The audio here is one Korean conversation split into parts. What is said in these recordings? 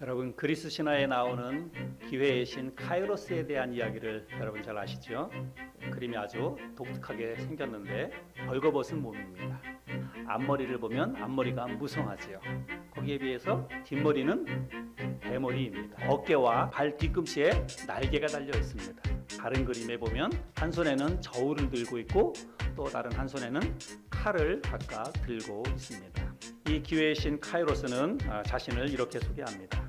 여러분, 그리스 신화에 나오는 기회의 신 카이로스에 대한 이야기를 여러분 잘 아시죠? 그림이 아주 독특하게 생겼는데 벌거벗은 몸입니다. 앞머리를 보면 앞머리가 무성하지요. 거기에 비해서 뒷머리는 대머리입니다. 어깨와 발 뒤꿈치에 날개가 달려 있습니다. 다른 그림에 보면 한 손에는 저울을 들고 있고 또 다른 한 손에는 칼을 각각 들고 있습니다. 이 기회의 신 카이로스는 자신을 이렇게 소개합니다.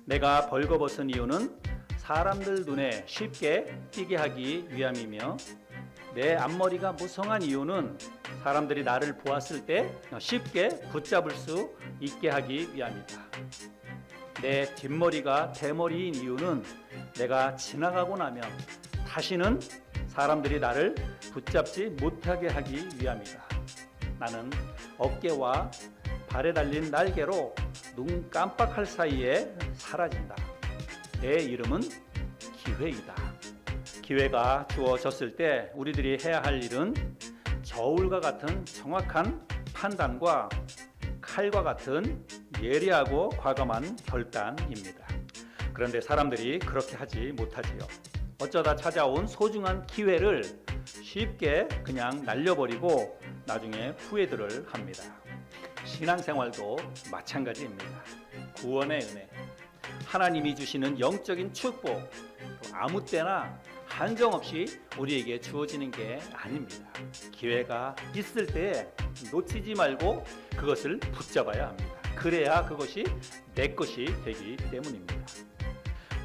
내가 벌거벗은 이유는 사람들 눈에 쉽게 띄게 하기 위함이며 내 앞머리가 무성한 이유는 사람들이 나를 보았을 때 쉽게 붙잡을 수 있게 하기 위함이다. 내 뒷머리가 대머리인 이유는 내가 지나가고 나면 다시는 사람들이 나를 붙잡지 못하게 하기 위함이다. 나는 어깨와 발에 달린 날개로 눈 깜빡할 사이에 사라진다. 내 이름은 기회이다. 기회가 주어졌을 때 우리들이 해야 할 일은 저울과 같은 정확한 판단과 칼과 같은 예리하고 과감한 결단입니다. 그런데 사람들이 그렇게 하지 못하지요. 어쩌다 찾아온 소중한 기회를 쉽게 그냥 날려버리고 나중에 후회들을 합니다. 신앙생활도 마찬가지입니다. 구원의 은혜, 하나님이 주시는 영적인 축복, 아무 때나 한정없이 우리에게 주어지는 게 아닙니다. 기회가 있을 때 놓치지 말고 그것을 붙잡아야 합니다. 그래야 그것이 내 것이 되기 때문입니다.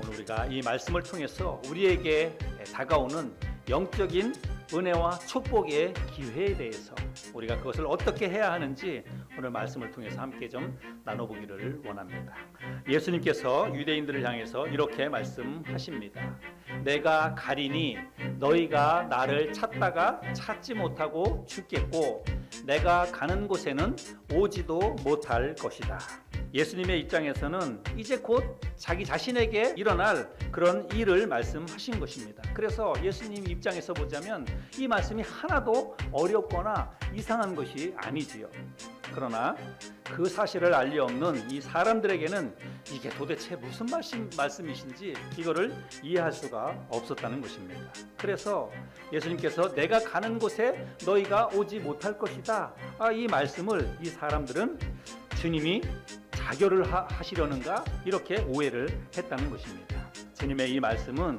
오늘 우리가 이 말씀을 통해서 우리에게 다가오는 영적인 은혜와 축복의 기회에 대해서 우리가 그것을 어떻게 해야 하는지 오늘 말씀을 통해서 함께 좀 나눠보기를 원합니다. 예수님께서 유대인들을 향해서 이렇게 말씀하십니다. 내가 가리니 너희가 나를 찾다가 찾지 못하고 죽겠고 내가 가는 곳에는 오지도 못할 것이다. 예수님의 입장에서는 이제 곧 자기 자신에게 일어날 그런 일을 말씀하신 것입니다. 그래서 예수님 입장에서 보자면 이 말씀이 하나도 어렵거나 이상한 것이 아니지요. 그러나 그 사실을 알리 없는 이 사람들에게는 이게 도대체 무슨 말씀이신지 이거를 이해할 수가 없었다는 것입니다. 그래서 예수님께서 내가 가는 곳에 너희가 오지 못할 것이다. 이 말씀을 이 사람들은 주님이 자결을 하시려는가 이렇게 오해를 했다는 것입니다. 주님의 이 말씀은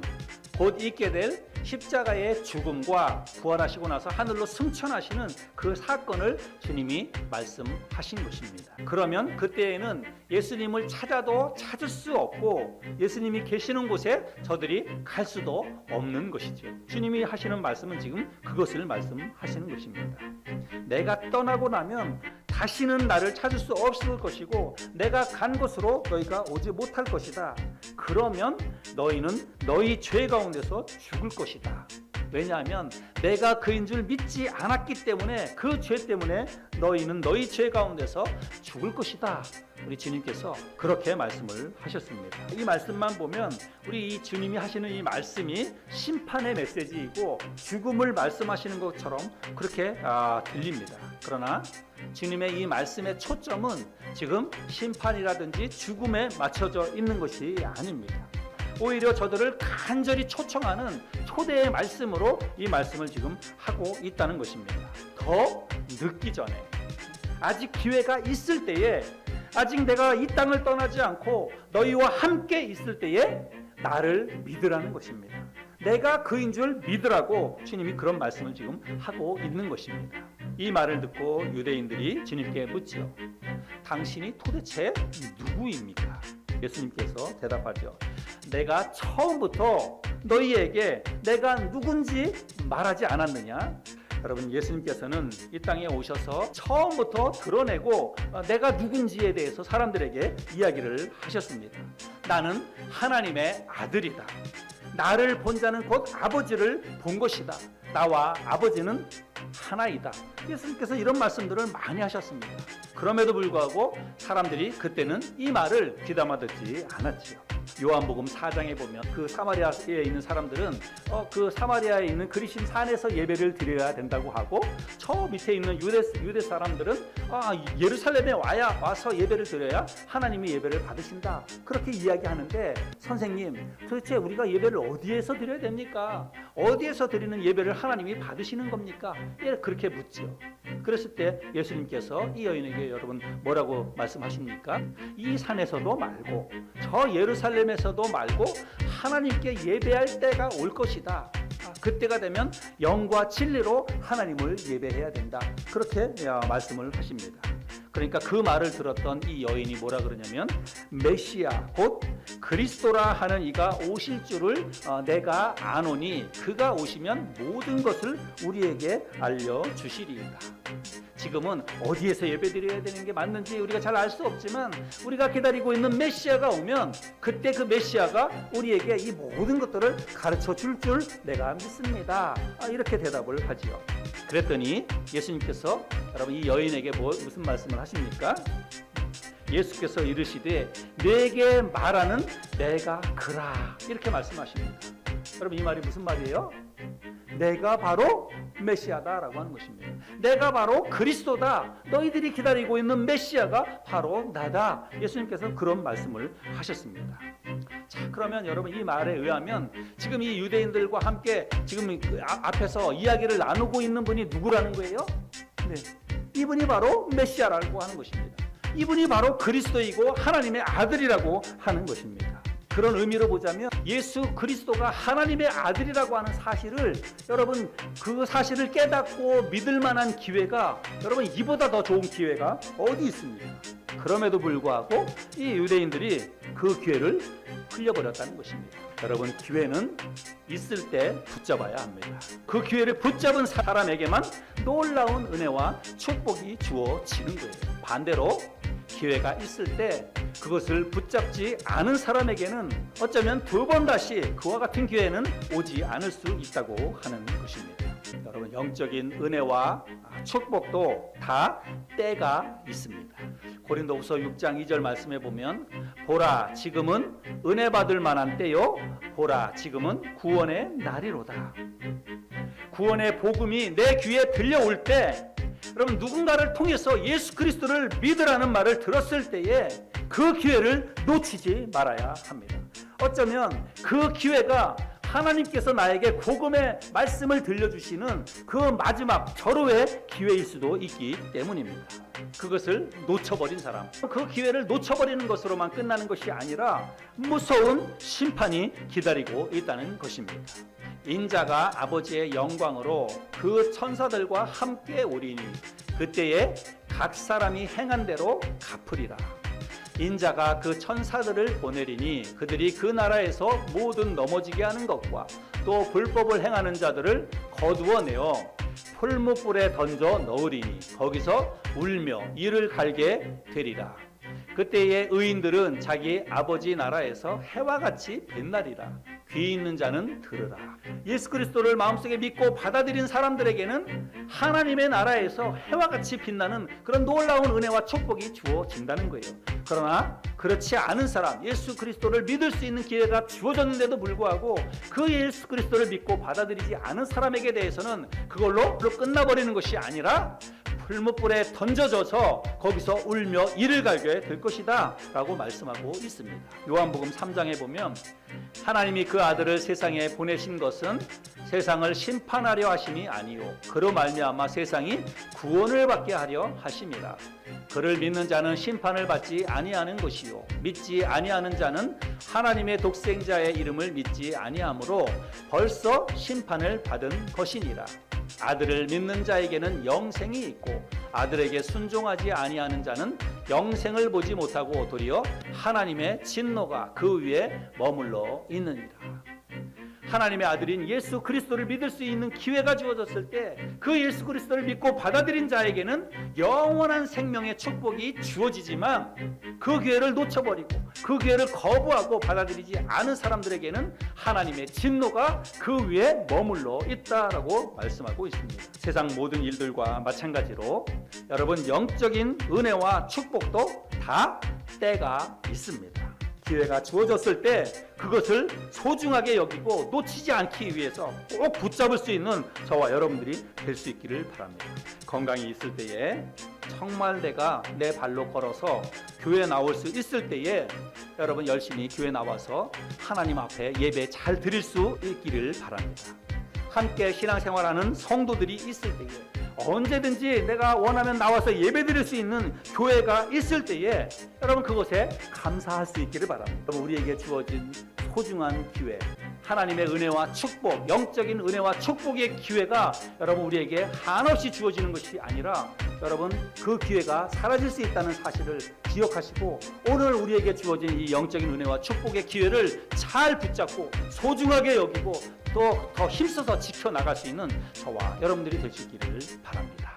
곧 있게 될 십자가의 죽음과 부활하시고 나서 하늘로 승천하시는 그 사건을 주님이 말씀하신 것입니다. 그러면 그때에는 예수님을 찾아도 찾을 수 없고 예수님이 계시는 곳에 저들이 갈 수도 없는 것이죠. 주님이 하시는 말씀은 지금 그것을 말씀하시는 것입니다. 내가 떠나고 나면 다시는 나를 찾을 수 없을 것이고 내가 간 곳으로 너희가 오지 못할 것이다. 그러면 너희는 너희 죄 가운데서 죽을 것이다. 왜냐하면 내가 그인 줄 믿지 않았기 때문에 그 죄 때문에 너희는 너희 죄 가운데서 죽을 것이다. 우리 주님께서 그렇게 말씀을 하셨습니다. 이 말씀만 보면 우리 이 주님이 하시는 이 말씀이 심판의 메시지이고 죽음을 말씀하시는 것처럼 그렇게 들립니다. 그러나 주님의 이 말씀의 초점은 지금 심판이라든지 죽음에 맞춰져 있는 것이 아닙니다. 오히려 저들을 간절히 초청하는 초대의 말씀으로 이 말씀을 지금 하고 있다는 것입니다. 더 늦기 전에 아직 기회가 있을 때에 아직 내가 이 땅을 떠나지 않고 너희와 함께 있을 때에 나를 믿으라는 것입니다. 내가 그인 줄 믿으라고 주님이 그런 말씀을 지금 하고 있는 것입니다. 이 말을 듣고 유대인들이 주님께 묻죠. 당신이 도대체 누구입니까? 예수님께서 대답하죠. 내가 처음부터 너희에게 내가 누군지 말하지 않았느냐? 여러분, 예수님께서는 이 땅에 오셔서 처음부터 드러내고 내가 누군지에 대해서 사람들에게 이야기를 하셨습니다. 나는 하나님의 아들이다. 나를 본 자는 곧 아버지를 본 것이다. 나와 아버지는 하나이다. 예수님께서 이런 말씀들을 많이 하셨습니다. 그럼에도 불구하고 사람들이 그때는 이 말을 귀담아 듣지 않았지요. 요한복음 4장에 보면 그 사마리아에 있는 사람들은 그 사마리아에 있는 그리심 산에서 예배를 드려야 된다고 하고 저 밑에 있는 유대 사람들은 예루살렘에 와서 예배를 드려야 하나님이 예배를 받으신다, 그렇게 이야기하는데, 선생님 도대체 우리가 예배를 어디에서 드려야 됩니까? 어디에서 드리는 예배를 하나님이 받으시는 겁니까? 예, 그렇게 묻지요. 그랬을 때 예수님께서 이 여인에게 여러분 뭐라고 말씀하십니까? 이 산에서도 말고 저 예루살렘에서도 말고 하나님께 예배할 때가 올 것이다. 그때가 되면 영과 진리로 하나님을 예배해야 된다, 그렇게 말씀을 하십니다. 그러니까 그 말을 들었던 이 여인이 뭐라 그러냐면, 메시아 곧 그리스도라 하는 이가 오실 줄을 내가 아노니 그가 오시면 모든 것을 우리에게 알려주시리이다. 지금은 어디에서 예배드려야 되는 게 맞는지 우리가 잘 알 수 없지만, 우리가 기다리고 있는 메시아가 오면 그때 그 메시아가 우리에게 이 모든 것들을 가르쳐 줄 내가 믿습니다, 이렇게 대답을 하지요. 그랬더니 예수님께서 여러분 이 여인에게 무슨 말씀을 하십니까? 예수께서 이르시되 내게 말하는 내가 그라, 이렇게 말씀하십니다. 여러분 이 말이 무슨 말이에요? 내가 바로 메시아다라고 하는 것입니다. 내가 바로 그리스도다. 너희들이 기다리고 있는 메시아가 바로 나다. 예수님께서는 그런 말씀을 하셨습니다. 자, 그러면 여러분 이 말에 의하면 지금 이 유대인들과 함께 지금 앞에서 이야기를 나누고 있는 분이 누구라는 거예요? 네, 이분이 바로 메시아라고 하는 것입니다. 이분이 바로 그리스도이고 하나님의 아들이라고 하는 것입니다. 그런 의미로 보자면 예수 그리스도가 하나님의 아들이라고 하는 사실을, 여러분 그 사실을 깨닫고 믿을 만한 기회가, 여러분 이보다 더 좋은 기회가 어디 있습니까? 그럼에도 불구하고 이 유대인들이 그 기회를 흘려버렸다는 것입니다. 여러분 기회는 있을 때 붙잡아야 합니다. 그 기회를 붙잡은 사람에게만 놀라운 은혜와 축복이 주어지는 거예요. 반대로 기회가 있을 때 그것을 붙잡지 않은 사람에게는 어쩌면 두 번 다시 그와 같은 기회는 오지 않을 수 있다고 하는 것입니다. 여러분 영적인 은혜와 축복도 다 때가 있습니다. 고린도후서 6장 2절 말씀에 보면, 보라 지금은 은혜 받을 만한 때요, 보라 지금은 구원의 날이로다. 구원의 복음이 내 귀에 들려올 때, 여러분 누군가를 통해서 예수 그리스도를 믿으라는 말을 들었을 때에 그 기회를 놓치지 말아야 합니다. 어쩌면 그 기회가 하나님께서 나에게 복음의 말씀을 들려주시는 그 마지막 절호의 기회일 수도 있기 때문입니다. 그것을 놓쳐버린 사람, 그 기회를 놓쳐버리는 것으로만 끝나는 것이 아니라 무서운 심판이 기다리고 있다는 것입니다. 인자가 아버지의 영광으로 그 천사들과 함께 오리니 그때에 각 사람이 행한 대로 갚으리라. 인자가 그 천사들을 보내리니 그들이 그 나라에서 모든 넘어지게 하는 것과 또 불법을 행하는 자들을 거두어내어 풀무불에 던져 넣으리니 거기서 울며 이를 갈게 되리라. 그때의 의인들은 자기 아버지 나라에서 해와 같이 빛나리라. 귀 있는 자는 들으라. 예수 그리스도를 마음속에 믿고 받아들인 사람들에게는 하나님의 나라에서 해와 같이 빛나는 그런 놀라운 은혜와 축복이 주어진다는 거예요. 그러나 그렇지 않은 사람, 예수 그리스도를 믿을 수 있는 기회가 주어졌는데도 불구하고 그 예수 그리스도를 믿고 받아들이지 않은 사람에게 대해서는 그걸로 끝나버리는 것이 아니라 풀무불에 던져져서 거기서 울며 이를 갈게 될 것이다 라고 말씀하고 있습니다. 요한복음 3장에 보면 하나님이 그 아들을 세상에 보내신 것은 세상을 심판하려 하심이 아니요 그로 말미암아 세상이 구원을 받게 하려 하심이라. 그를 믿는 자는 심판을 받지 아니하는 것이요 믿지 아니하는 자는 하나님의 독생자의 이름을 믿지 아니하므로 벌써 심판을 받은 것이니라. 아들을 믿는 자에게는 영생이 있고 아들에게 순종하지 아니하는 자는 영생을 보지 못하고 도리어 하나님의 진노가 그 위에 머물러 있느니라. 하나님의 아들인 예수 그리스도를 믿을 수 있는 기회가 주어졌을 때 그 예수 그리스도를 믿고 받아들인 자에게는 영원한 생명의 축복이 주어지지만 그 기회를 놓쳐버리고 그 기회를 거부하고 받아들이지 않은 사람들에게는 하나님의 진노가 그 위에 머물러 있다라고 말씀하고 있습니다. 세상 모든 일들과 마찬가지로 여러분 영적인 은혜와 축복도 다 때가 있습니다. 기회가 주어졌을 때 그것을 소중하게 여기고 놓치지 않기 위해서 꼭 붙잡을 수 있는 저와 여러분들이 될 수 있기를 바랍니다. 건강이 있을 때에 정말 내가 내 발로 걸어서 교회 나올 수 있을 때에 여러분 열심히 교회 나와서 하나님 앞에 예배 잘 드릴 수 있기를 바랍니다. 함께 신앙생활하는 성도들이 있을 때에 언제든지 내가 원하면 나와서 예배 드릴 수 있는 교회가 있을 때에 여러분 그것에 감사할 수 있기를 바랍니다. 여러분 우리에게 주어진 소중한 기회, 하나님의 은혜와 축복, 영적인 은혜와 축복의 기회가 여러분 우리에게 한없이 주어지는 것이 아니라 여러분 그 기회가 사라질 수 있다는 사실을 기억하시고 오늘 우리에게 주어진 이 영적인 은혜와 축복의 기회를 잘 붙잡고 소중하게 여기고 또 더 힘써서 지켜나갈 수 있는 저와 여러분들이 되시기를 바랍니다.